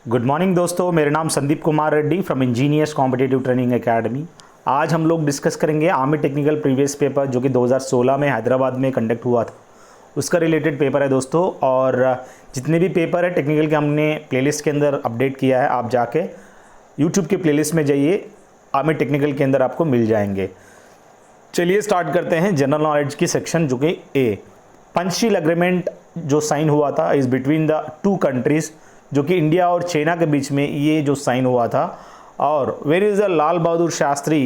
Good morning दोस्तों, मेरा नाम Sandeep Kumar Reddy from engineers competitive training academy. आज हम लोग डिस्कस करेंगे आर्मी टेक्निकल प्रीवियस पेपर जो कि 2016 में हैदराबाद में कंडक्ट हुआ था, उसका रिलेटेड पेपर है दोस्तों। और जितने भी पेपर है टेक्निकल के हमने प्लेलिस्ट के अंदर अपडेट किया है, आप जाके यूट्यूब के प्लेलिस्ट में जाइए, आर्मी टेक्निकल के अंदर आपको मिल जाएंगे। चलिए स्टार्ट करते हैं जनरल नॉलेज की सेक्शन, जो कि ए पंचशील एग्रीमेंट जो साइन हुआ था is between the two countries, जो कि इंडिया और चाइना के बीच में ये जो साइन हुआ था। और where is the Lal Bahadur Shastri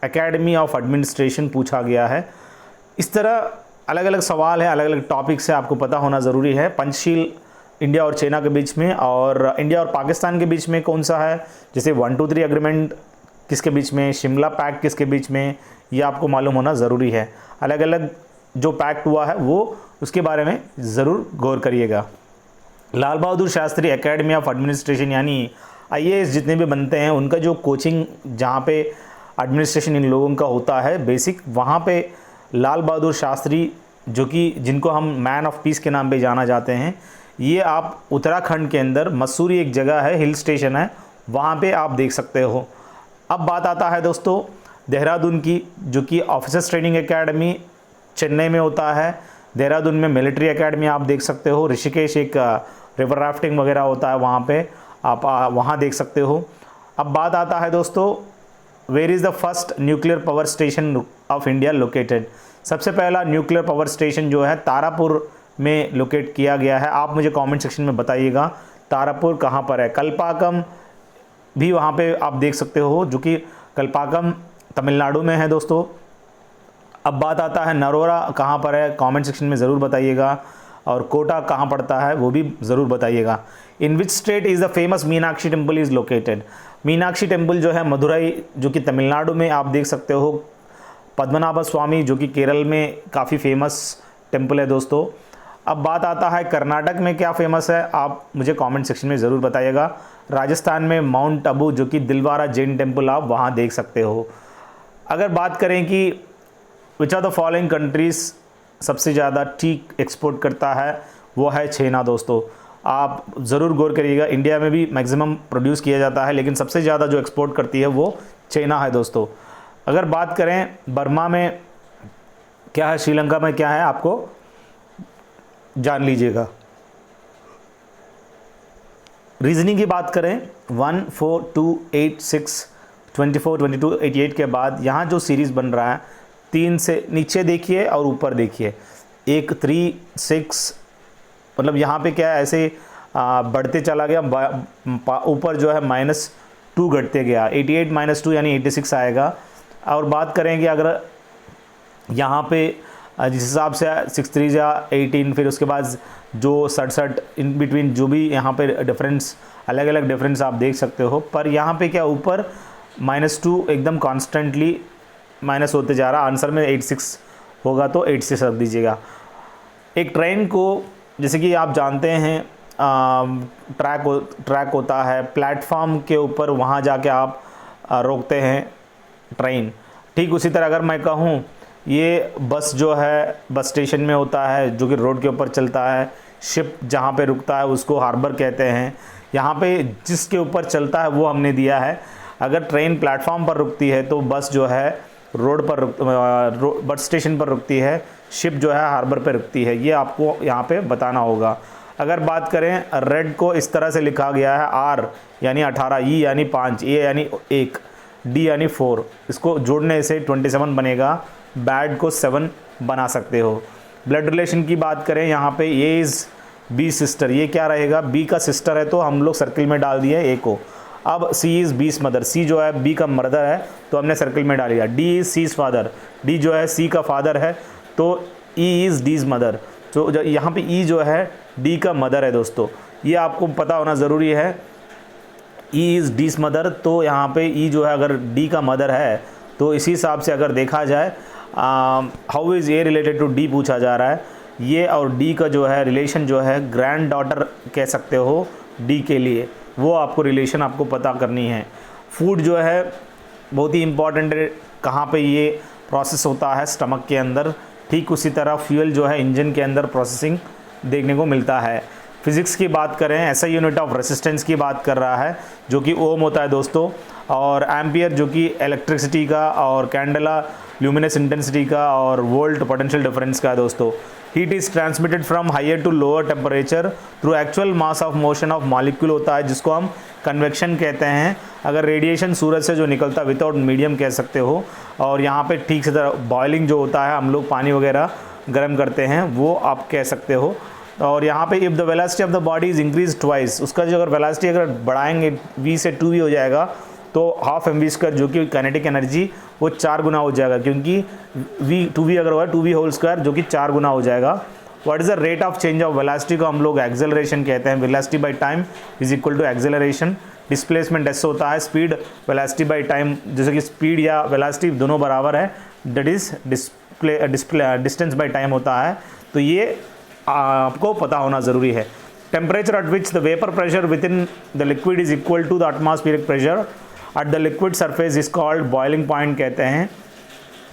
Academy of Administration पूछा गया है। इस तरह अलग अलग सवाल है, अलग अलग टॉपिक से आपको पता होना ज़रूरी है। पंचशील इंडिया और चाइना के बीच में, और इंडिया और पाकिस्तान के बीच में कौन सा है, जैसे 1-2-3 एग्रीमेंट किसके बीच में, शिमला पैक्ट किसके बीच में, ये आपको मालूम होना ज़रूरी है। अलग अलग जो पैक्ट हुआ है वो उसके बारे में ज़रूर गौर करिएगा। लाल Bahadur Shastri Academy of administration यानी आईएएस जितने भी बनते हैं उनका जो कोचिंग, जहाँ पे एडमिनिस्ट्रेशन इन लोगों का होता है बेसिक, वहाँ पे लाल बहादुर शास्त्री जो कि जिनको हम मैन ऑफ पीस के नाम पे जाना जाते हैं, ये आप उत्तराखंड के अंदर मसूरी एक जगह है, हिल स्टेशन है, वहाँ पे आप देख सकते हो। अब बात आता है दोस्तों देहरादून की, जो कि ऑफिसर्स ट्रेनिंग एकेडमी चेन्नई में होता है। देहरादून में मिलिट्री एकेडमी आप देख सकते हो। ऋषिकेश एक रिवर राफ्टिंग वगैरह होता है, वहाँ पे आप वहाँ देख सकते हो। अब बात आता है दोस्तों where is the first nuclear power station of India located. सबसे पहला न्यूक्लियर पावर स्टेशन जो है तारापुर में लोकेट किया गया है। आप मुझे कमेंट सेक्शन में बताइएगा तारापुर कहाँ पर है। कल्पाकम भी वहाँ पे आप देख सकते हो, जो कि कल्पाकम तमिलनाडु में है दोस्तों। अब बात आता है नरोरा कहाँ पर है, कमेंट सेक्शन में ज़रूर बताइएगा। और कोटा कहाँ पड़ता है वो भी ज़रूर बताइएगा। In which state is the famous Meenakshi temple is located. Meenakshi temple जो है मदुरई, जो कि तमिलनाडु में आप देख सकते हो। पद्मनाभ स्वामी जो कि केरल में काफ़ी फेमस टेम्पल है दोस्तों। अब बात आता है कर्नाटक में क्या फेमस है, आप मुझे कमेंट सेक्शन में ज़रूर बताइएगा। राजस्थान में माउंट आबू जो कि दिलवारा जैन टेम्पल आप वहाँ देख सकते हो। अगर बात करें कि which are the following countries सबसे ज़्यादा टी एक्सपोर्ट करता है, वो है चाइना दोस्तों। आप ज़रूर गौर करिएगा, इंडिया में भी मैक्सिमम प्रोड्यूस किया जाता है, लेकिन सबसे ज़्यादा जो एक्सपोर्ट करती है वो चाइना है दोस्तों। अगर बात करें बर्मा में क्या है, श्रीलंका में क्या है, आपको जान लीजिएगा। रीजनिंग की बात करें 1, 4, 2, 8, 6, 24, 22, 88 के बाद यहाँ जो सीरीज़ बन रहा है 3 से नीचे देखिए और ऊपर देखिए, 1, 3, 6, मतलब यहाँ पे क्या है ऐसे बढ़ते चला गया, ऊपर जो है -2 घटते गया, 88 -2 यानी 86 आएगा। और बात करेंगे अगर यहाँ पे जिस हिसाब से 6 3 या 18, फिर उसके बाद जो 67 इन बिटवीन जो भी यहाँ पे डिफरेंस, अलग अलग डिफरेंस आप देख सकते हो। पर यहाँ पे क्या ऊपर -2 एकदम कॉन्स्टेंटली माइनस होते जा रहा। आंसर में 86 होगा तो 86 रख दीजिएगा। एक ट्रेन को जैसे कि आप जानते हैं ट्रैक होता है प्लेटफॉर्म के ऊपर, वहाँ जाके आप रोकते हैं ट्रेन। ठीक उसी तरह अगर मैं कहूँ ये बस जो है बस स्टेशन में होता है, जो कि रोड के ऊपर चलता है। शिप जहाँ पे रुकता है उसको हार्बर कहते हैं। यहाँ पे जिसके ऊपर चलता है वो हमने दिया है। अगर ट्रेन प्लेटफॉर्म पर रुकती है तो बस जो है रोड पर बस स्टेशन पर रुकती है, शिप जो है हार्बर पर रुकती है। ये आपको यहाँ पे बताना होगा। अगर बात करें रेड को इस तरह से लिखा गया है, आर यानी 18, ई यानी 5, ए यानी 1, डी यानी 4, इसको जोड़ने से 27 बनेगा। बैड को 7 बना सकते हो। ब्लड रिलेशन की बात करें यहाँ पे ए इज़ बी सिस्टर, ये क्या रहेगा, बी का सिस्टर है तो हम लोग सर्किल में डाल दिए ए को। अब सी इज़ बीस मदर, सी जो है बी का मदर है तो हमने सर्किल में डाल दिया। D is C's father, D जो है सी का फादर है तो ई इज़ डीज मदर, तो यहाँ पे ई जो है डी का मदर है दोस्तों, ये आपको पता होना ज़रूरी है। ई इज़ डीज मदर, तो यहाँ पे ई जो है अगर डी का मदर है तो इसी हिसाब से अगर देखा जाए how is A related to D पूछा जा रहा है। ये और डी का जो है रिलेशन जो है ग्रैंड डॉटर कह सकते हो डी के लिए, वो आपको रिलेशन आपको पता करनी है। फूड जो है बहुत ही इम्पॉर्टेंट है, कहाँ पे ये प्रोसेस होता है, स्टमक के अंदर। ठीक उसी तरह फ्यूल जो है इंजन के अंदर प्रोसेसिंग देखने को मिलता है। फिजिक्स की बात करें, ऐसा यूनिट ऑफ रेसिस्टेंस की बात कर रहा है जो कि ओम होता है दोस्तों, और एम्पियर जो कि इलेक्ट्रिसिटी का, और कैंडेला ल्यूमिनस इंटेंसिटी का, और वोल्ट पोटेंशियल डिफरेंस का है दोस्तों। Heat is transmitted from higher to lower temperature through actual mass of motion of molecule होता है, जिसको हम कन्वेक्शन कहते हैं। अगर रेडिएशन सूरज से जो निकलता है विदाउट मीडियम कह सकते हो। और यहाँ पे ठीक से तरह बॉइलिंग जो होता है, हम लोग पानी वगैरह गर्म करते हैं, वो आप कह सकते हो। और यहाँ पे if the velocity of the body is increase twice, उसका जो अगर वेलोसिटी अगर बढ़ाएंगे v से 2v हो जाएगा, तो हाफ mv² जो कि काइनेटिक एनर्जी वो 4 गुना हो जाएगा, क्योंकि v 2v अगर हुआ 2v² जो कि 4 गुना हो जाएगा। What is the rate of change of velocity को हम लोग एक्सेलरेशन कहते हैं। Velocity by time is equal to acceleration. Displacement s होता है स्पीड वेलोसिटी बाई टाइम, जैसे कि स्पीड या वेलोसिटी दोनों बराबर है, that is distance by time होता है। तो ये आपको पता होना ज़रूरी है। Temperature at which the vapour pressure within the liquid is equal to the atmospheric pressure at the liquid surface is called boiling point कहते हैं।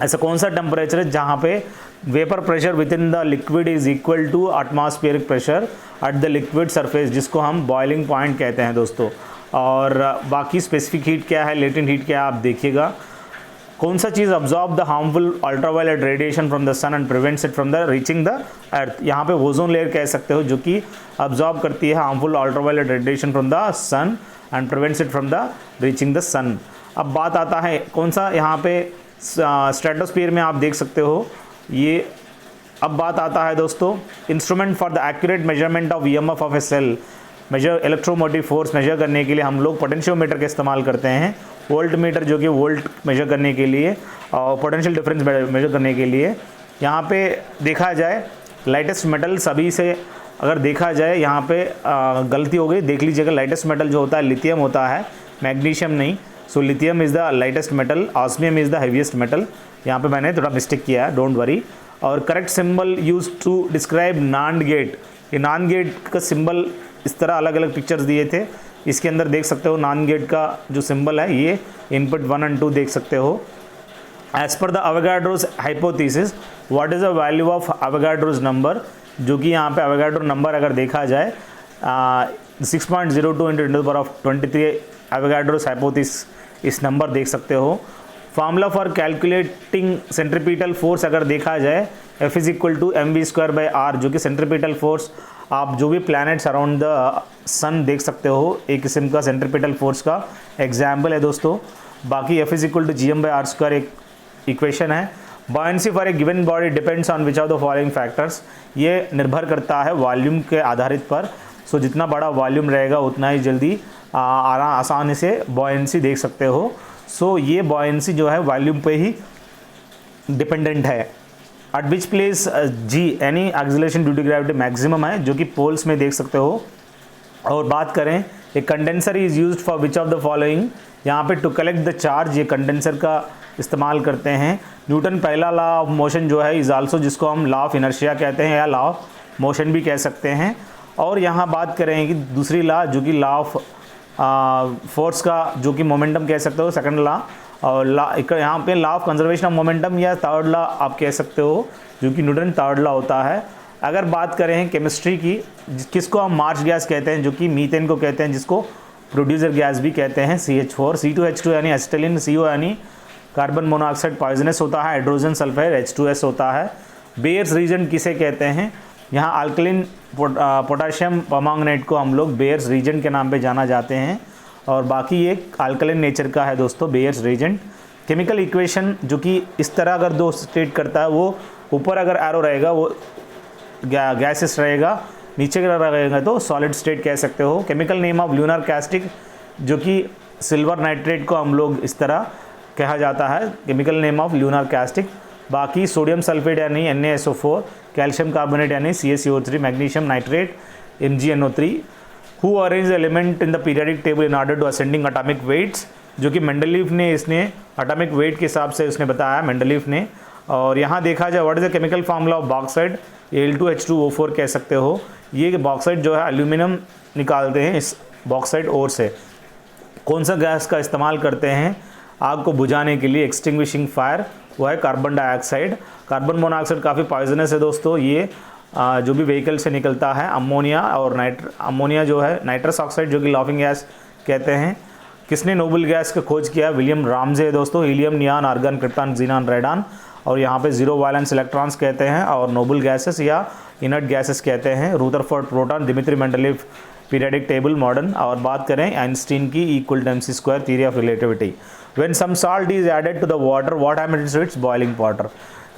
ऐसा कौन सा टेम्परेचर है जहाँ पे vapour pressure within the liquid is equal to atmospheric pressure at the liquid surface, जिसको हम बॉइलिंग पॉइंट कहते हैं दोस्तों। और बाकी स्पेसिफिक हीट क्या है, लेटेंट हीट क्या है, आप देखिएगा। कौन सा चीज़ absorb the harmful ultraviolet radiation from the sun and prevents it from the reaching the earth. यहाँ पे ओजोन लेयर कह सकते हो, जो कि अब्जॉर्ब करती है harmful ultraviolet radiation from the sun and prevents it from the reaching the sun. अब बात आता है कौन सा, यहाँ पे स्ट्रेटोस्फीयर में आप देख सकते हो ये। अब बात आता है दोस्तों instrument for the accurate measurement of EMF of a cell. Measure electromotive force measure करने के लिए हम लोग पोटेंशियोमीटर का इस्तेमाल करते हैं। वोल्ट मीटर जो कि वोल्ट मेजर करने के लिए, और पोटेंशियल डिफरेंस मेजर करने के लिए। यहाँ पे देखा जाए लाइटेस्ट मेटल सभी से अगर देखा जाए, यहाँ पे गलती हो गई, देख लीजिएगा। लाइटेस्ट मेटल जो होता है लिथियम होता है, मैग्नीशियम नहीं। So lithium is the lightest metal, osmium is the heaviest metal. यहाँ पे मैंने थोड़ा मिस्टेक किया है, डोंट वरी। और correct symbol use to describe NAND gate. ये नांड गेट का सिंबल इस तरह अलग अलग पिक्चर्स दिए थे, इसके अंदर देख सकते हो नांड गेट का जो सिंबल है, ये इनपुट 1 और 2 देख सकते हो। As per the Avogadro's hypothesis what is the value of Avogadro's number, जो कि यहाँ पे अवोगाड्रो नंबर अगर देखा जाए 6.02 × 10⁻23 अवोगाड्रोस हाइपोथेसिस, इस नंबर देख सकते हो। Formula for calculating centripetal force अगर देखा जाए F is equal to mv²/r, जो कि सेंट्रीपिटल फोर्स आप जो भी प्लैनेट्स अराउंड द सन देख सकते हो, एक किस्म का सेंट्रीपिटल फोर्स का एग्जाम्पल है दोस्तों। बाकी F is equal to gm/r² एक इक्वेशन है। Buoyancy for a given body depends on which of the following factors, ये निर्भर करता है वॉल्यूम के आधारित पर। सो जितना बड़ा वॉल्यूम रहेगा उतना ही जल्दी आसानी से बॉयंसी देख सकते हो। सो ये बॉयंसी जो है वॉल्यूम पे ही डिपेंडेंट है। At which place g any acceleration due to gravity maximum है, जो कि पोल्स में देख सकते हो। और बात करें a condenser is used for which of the following, यहाँ पे टू कलेक्ट द चार्ज, ये कंडेंसर का इस्तेमाल करते हैं। न्यूटन पहला लॉ ऑफ मोशन जो है इज़ आल्सो, जिसको हम लॉ ऑफ इनर्शिया कहते हैं या लॉ ऑफ मोशन भी कह सकते हैं। और यहाँ बात करें कि दूसरी लॉ जो कि लॉ ऑफ फोर्स का, जो कि मोमेंटम कह सकते हो, सेकंड लॉ। और यहाँ पे law of conservation of momentum या थर्ड लॉ आप कह सकते हो, जो कि न्यूटन थर्ड लॉ होता है। अगर बात करें केमिस्ट्री की, किसको हम मार्च गैस कहते हैं, जो कि मीथेन को कहते हैं, जिसको प्रोड्यूसर गैस भी कहते हैं। CH4, C2H2 यानी एसिटिलीन, CO यानी कार्बन मोनोऑक्साइड पॉइजनस होता है, हाइड्रोजन सल्फाइड H2S होता है। बेयर्स रीजन किसे कहते हैं, यहाँ अल्कलिन पोटाशियम परमैंगनेट को हम लोग बेयर्स रीजन के नाम पे जाना जाते हैं। और बाकी ये अल्कलिन नेचर का है दोस्तों बेयर्स रीजन। केमिकल इक्वेशन जो कि इस तरह अगर दो स्टेट करता है, वो ऊपर अगर एरो रहेगा वो गैसेस रहेगा, नीचे का रहेगा तो सॉलिड स्टेट कह सकते हो। Chemical name of lunar caustic, जो कि सिल्वर नाइट्रेट को हम लोग इस तरह कहा जाता है, chemical name of lunar caustic. बाकी सोडियम सल्फेट यानी NaSO4, कैल्शियम कार्बोनेट यानी CaCO3, magnesium nitrate MgNO3। Who arrange element in the periodic table in order to ascending atomic weights, जो कि मेंडलीफ ने इसने एटॉमिक वेट के हिसाब से उसने बताया, मेंडलीफ ने। और यहाँ देखा जाए what is the chemical formula of bauxite, Al2H2O4 कह सकते हो। ये बॉक्साइट जो है एल्यूमिनियम निकालते हैं इस बॉक्साइट ओर से। कौन सा गैस का इस्तेमाल करते हैं आग को बुझाने के लिए, एक्सटिंग्विशिंग फायर, वो है कार्बन डाइऑक्साइड। कार्बन मोनोऑक्साइड काफ़ी पॉइजनस है दोस्तों, ये जो भी व्हीकल से निकलता है अमोनिया और अमोनिया जो है नाइट्रस ऑक्साइड जो कि लाफिंग गैस कहते हैं। किसने नोबल गैस का खोज किया? विलियम रामजे दोस्तों। Helium, neon, argon, krypton, xenon, radon और यहाँ पे जीरो वैलेंस इलेक्ट्रॉन्स कहते हैं और नोबल गैसेस या इनर्ट गैसेस कहते हैं। Rutherford proton, Dmitri Mendeleev periodic table modern. और बात करें आइंस्टीन की equal to MC square theory of relativity. When some salt is added to the water what happens to its boiling water.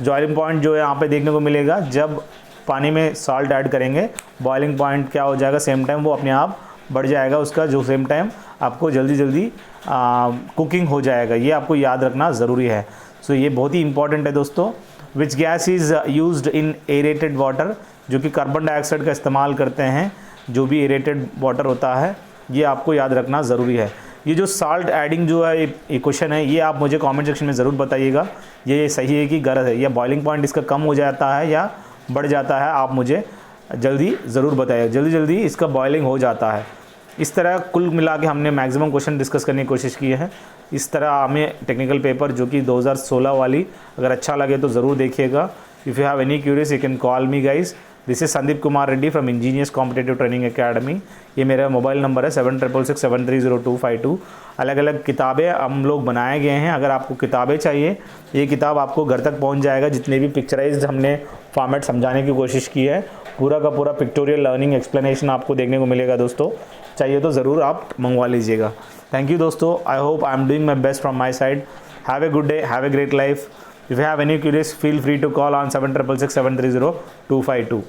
Boiling point जो है यहाँ पे देखने को मिलेगा, जब पानी में सॉल्ट ऐड करेंगे बॉइलिंग पॉइंट क्या हो जाएगा, सेम टाइम वो अपने आप बढ़ जाएगा उसका, जो सेम टाइम आपको जल्दी जल्दी कुकिंग हो जाएगा। ये आपको याद रखना ज़रूरी है। सो ये बहुत ही इंपॉर्टेंट है दोस्तों। Which gas is used in aerated water, जो कि कार्बन डाइऑक्साइड का इस्तेमाल करते हैं जो भी एरेटेड वाटर होता है, ये आपको याद रखना ज़रूरी है। ये जो साल्ट एडिंग जो है ये क्वेश्चन है, ये आप मुझे कमेंट सेक्शन में ज़रूर बताइएगा ये सही है कि गलत है, या बॉइलिंग पॉइंट इसका कम हो जाता है या बढ़ जाता है, आप मुझे जल्दी ज़रूर बताइए। जल्दी जल्दी इसका बॉइलिंग हो जाता है। इस तरह कुल मिला के हमने मैक्सिमम क्वेश्चन डिस्कस करने की कोशिश की है। इस तरह हमें टेक्निकल पेपर जो कि 2016 वाली अगर अच्छा लगे तो ज़रूर देखिएगा। If you have any curious you can call me guys. This is Sandeep Kumar Reddy from engineers competitive training academy. ये मेरा मोबाइल नंबर है 7666730252। अलग अलग किताबें हम लोग बनाए गए हैं। अगर आपको किताबें चाहिए, ये किताब आपको घर तक पहुंच जाएगा। जितने भी पिक्चराइज्ड हमने फॉर्मेट समझाने की कोशिश की है, पूरा का पूरा पिक्टोरियल लर्निंग एक्सप्लेनेशन आपको देखने को मिलेगा दोस्तों। चाहिए तो ज़रूर आप मंगवा लीजिएगा। थैंक यू दोस्तों। I hope I am doing my best from my side. Have a good day, have a great life. If you have any queries, feel free to call on 7666730252.